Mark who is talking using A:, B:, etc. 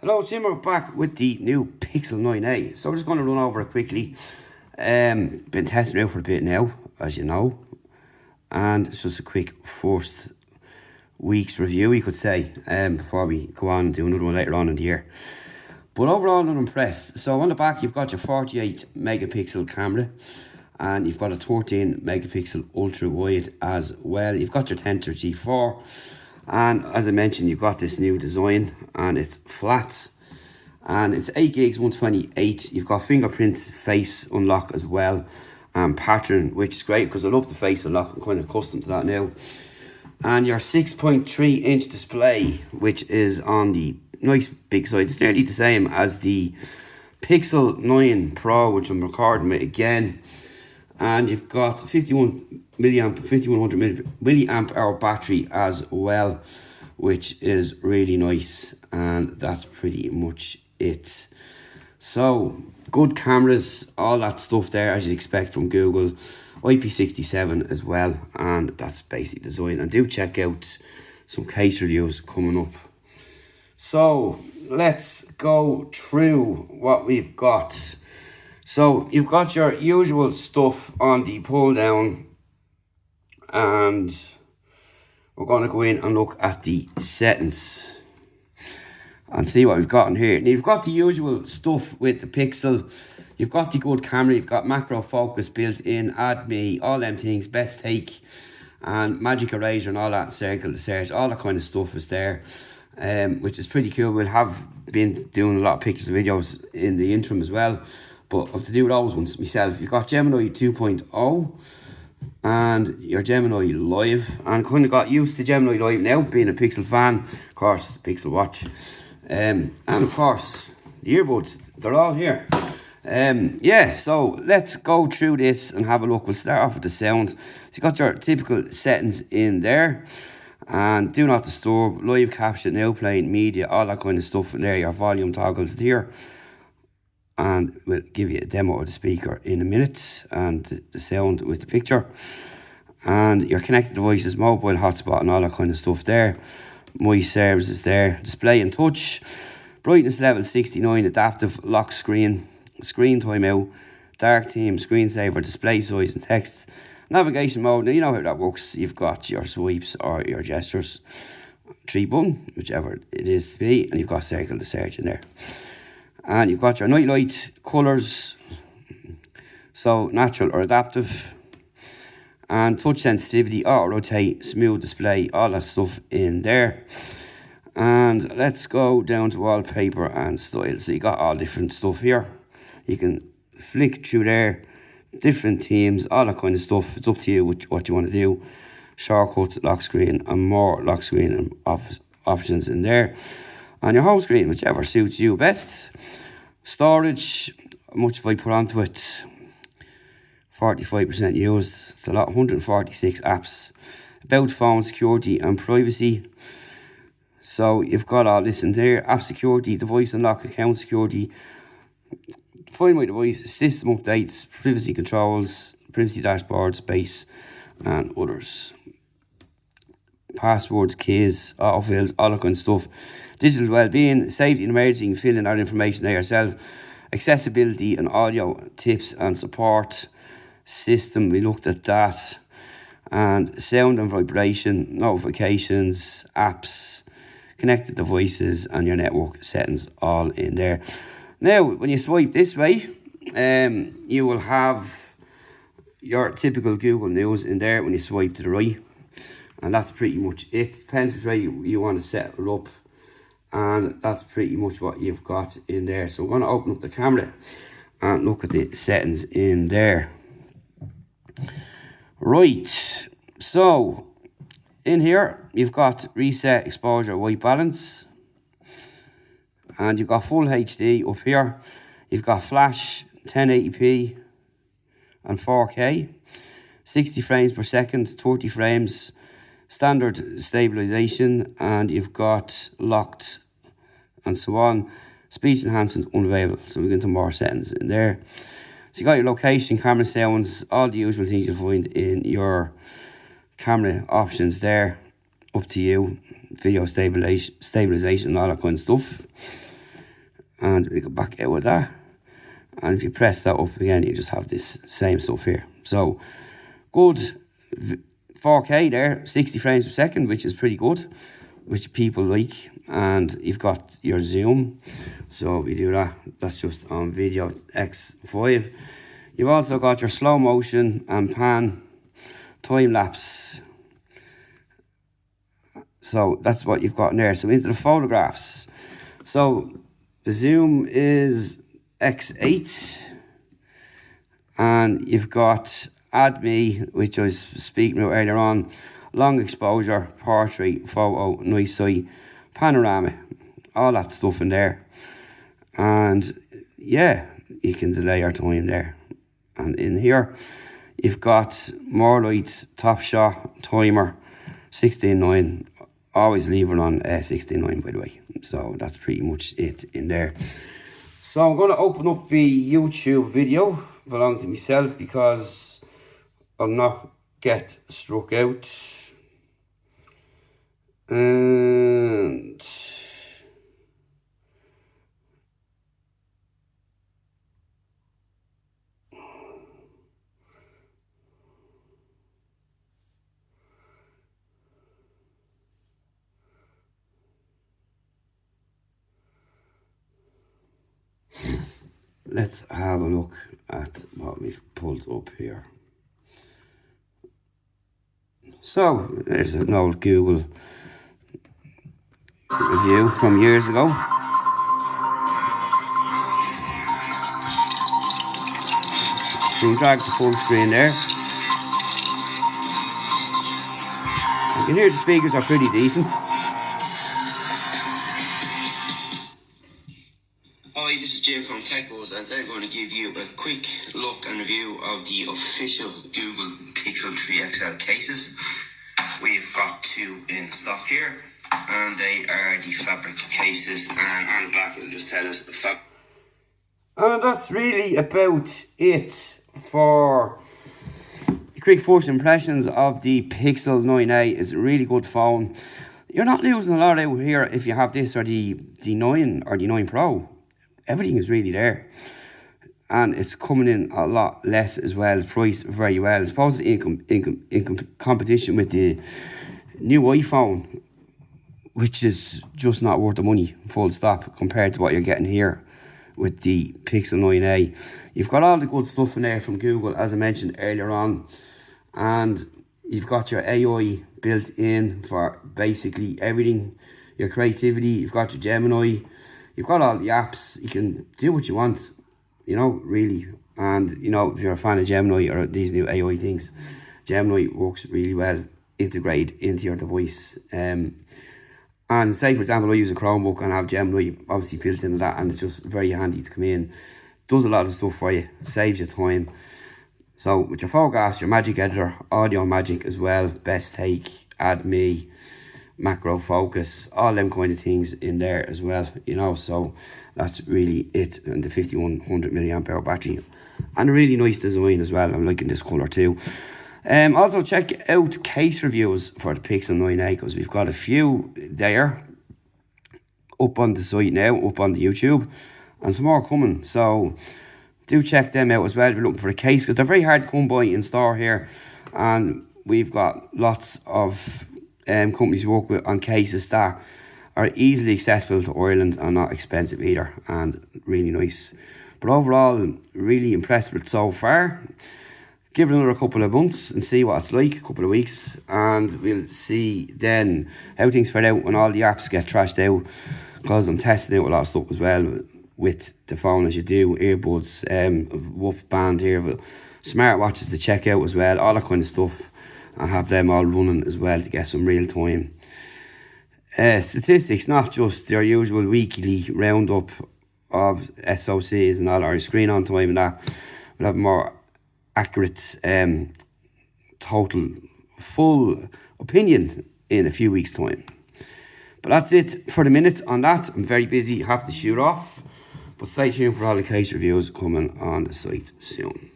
A: Hello, Tim. We're back with the new Pixel 9a. So we're just going to run over it quickly. Been testing it out for a bit now, as you know. And it's just a quick first week's review, you could say, before we go on and do another one later on in the year. But overall, I'm impressed. So on the back, you've got your 48 megapixel camera. And you've got a 13 megapixel ultra wide as well. You've got your Tensor G4. And as I mentioned, you've got this new design and it's flat and it's 8 gigs 128. You've got fingerprint face unlock as well and pattern, which is great because I love the face unlock. I'm kind of accustomed to that now. And your 6.3 inch display, which is on the nice big side. It's nearly the same as the Pixel 9 Pro, which I'm recording with again. And you've got 5100 milliamp hour battery as well, which is really nice. And that's pretty much it. So good cameras, all that stuff there as you'd expect from Google. IP67 as well, and that's basic design. And do check out some case reviews coming up. So let's go through what we've got. So you've got your usual stuff on the pull down, and we're going to go in and look at the settings and see what we've got in here. Now you've got the usual stuff with the Pixel. You've got the good camera, you've got macro focus built in, add me, all them things, best take, and magic eraser and all that, circle to search, all that kind of stuff is there, which is pretty cool. We'll have been doing a lot of pictures and videos in the interim as well. But I have to do those ones myself. You've got Gemini 2.0 and your Gemini Live. And kind of got used to Gemini Live now, being a Pixel fan. Of course, the Pixel Watch. And of course, the earbuds, they're all here. Yeah, so let's go through this and have a look. We'll start off with the sound. So you got your typical settings in there. And do not disturb, live caption, now playing media, all that kind of stuff in there. Your volume toggles here. And we'll give you a demo of the speaker in a minute and the sound with the picture. And your connected devices, mobile hotspot and all that kind of stuff there. My services there, display and touch, brightness level 69, adaptive lock screen, screen timeout, dark theme, screensaver, display size and text, navigation mode. Now you know how that works. You've got your swipes or your gestures, 3 button, whichever it is to be, and you've got circle to search in there. And you've got your night light colours, so natural or adaptive, and touch sensitivity, auto rotate, smooth display, all that stuff in there. And let's go down to wallpaper and style. So you got all different stuff here. You can flick through there, different themes, all that kind of stuff. It's up to you what you want to do. Shortcuts, lock screen, and more lock screen and options in there. And your home screen, whichever suits you best. Storage, how much have I put onto it? 45% used. It's a lot, 146 apps. About phone security and privacy. So you've got all this in there. App security, device unlock, account security, find my device, system updates, privacy controls, privacy dashboard, space, and others. Passwords, keys, autofills, all that kind of stuff. Digital well-being, safety and emergency, you can fill in our information there yourself. Accessibility and audio tips and support. System, we looked at that. And sound and vibration, notifications, apps, connected devices, and your network settings all in there. Now, when you swipe this way, you will have your typical Google News in there when you swipe to the right. And that's pretty much it. Depends which way you want to set it up. And that's pretty much what you've got in there. So I'm going to open up the camera and look at the settings in there. Right. So in here, you've got reset exposure white balance. And you've got full HD up here. You've got flash 1080p and 4K. 60 frames per second, 30 frames. Standard stabilization, and you've got locked and so on. Speech enhancement unavailable. So we get into more settings in there. So you got your location, camera sounds, all the usual things you'll find in your camera options there. Up to you. Video stabilization, all that kind of stuff. and we go back out with that. And if you press that up again, you just have this same stuff here. So good 4K there, 60 frames per second, which is pretty good, which people like. And you've got your zoom. So we do that. That's just on video X5. You've also got your slow motion and pan time lapse. So that's what you've got in there. So into the photographs. So the zoom is X8, and you've got Add Me, which I was speaking about earlier on, long exposure, portrait, photo, nice eye, panorama, all that stuff in there. And yeah, you can delay your time there. And in here, you've got more lights, top shot, timer, 16:9. Always leave it on 16:9, by the way. So that's pretty much it in there. So I'm going to open up the YouTube video belonging to myself because I'll not get struck out. And let's have a look at what we've pulled up here. So there's an old Google review from years ago. So you drag to full screen there. You can hear the speakers are pretty decent. Hi, this is Jim from TechBuzz, and I'm going to give you a quick look and review of the official Google Pixel 3 XL cases. We've got two in stock here, and they are the fabric cases, and on the back it'll just tell us the fabric. And that's really about it for the quick first impressions of the Pixel 9a. It's a really good phone. You're not losing a lot out here if you have this or the 9 or the 9 Pro. Everything is really there, and it's coming in a lot less as well. It's priced very well. It's supposed to in competition with the new iPhone, which is just not worth the money, full stop, compared to what you're getting here with the Pixel 9a. You've got all the good stuff in there from Google, as I mentioned earlier on, and you've got your AI built in for basically everything, your creativity. You've got your Gemini. You've got all the apps. You can do what you want, you know, really. And, you know, if you're a fan of Gemini or these new AI things, Gemini works really well integrated into your device. And say, for example, I use a Chromebook and have Gemini obviously built into that, and it's just very handy to come in. Does a lot of stuff for you, saves you time. So with your photographs, your Magic Editor, Audio Magic as well, Best Take, Add Me, Macro Focus, all them kind of things in there as well, you know. So that's really it. And the 5100 milliamp hour battery, and a really nice design as well. I'm liking this colour too. Also check out case reviews for the Pixel 9a, because we've got a few there up on the site now, up on the YouTube, and some more coming. So do check them out as well if you're looking for a case, because they're very hard to come by in store here, and we've got lots of companies we work with on cases that are easily accessible to Ireland and not expensive either, and really nice. But overall, really impressed with it so far. Give it another couple of months and see what it's like, a couple of weeks, and we'll see then how things fare out when all the apps get trashed out, because I'm testing out a lot of stuff as well with the phone, as you do, earbuds, Whoop band here, smartwatches to check out as well, all that kind of stuff. I have them all running as well to get some real time statistics, not just your usual weekly roundup of SOCs and all, our screen on time and that. We'll have more accurate total full opinion in a few weeks time. But that's it for the minute on that. I'm very busy, have to shoot off, but stay tuned for all the case reviews coming on the site soon.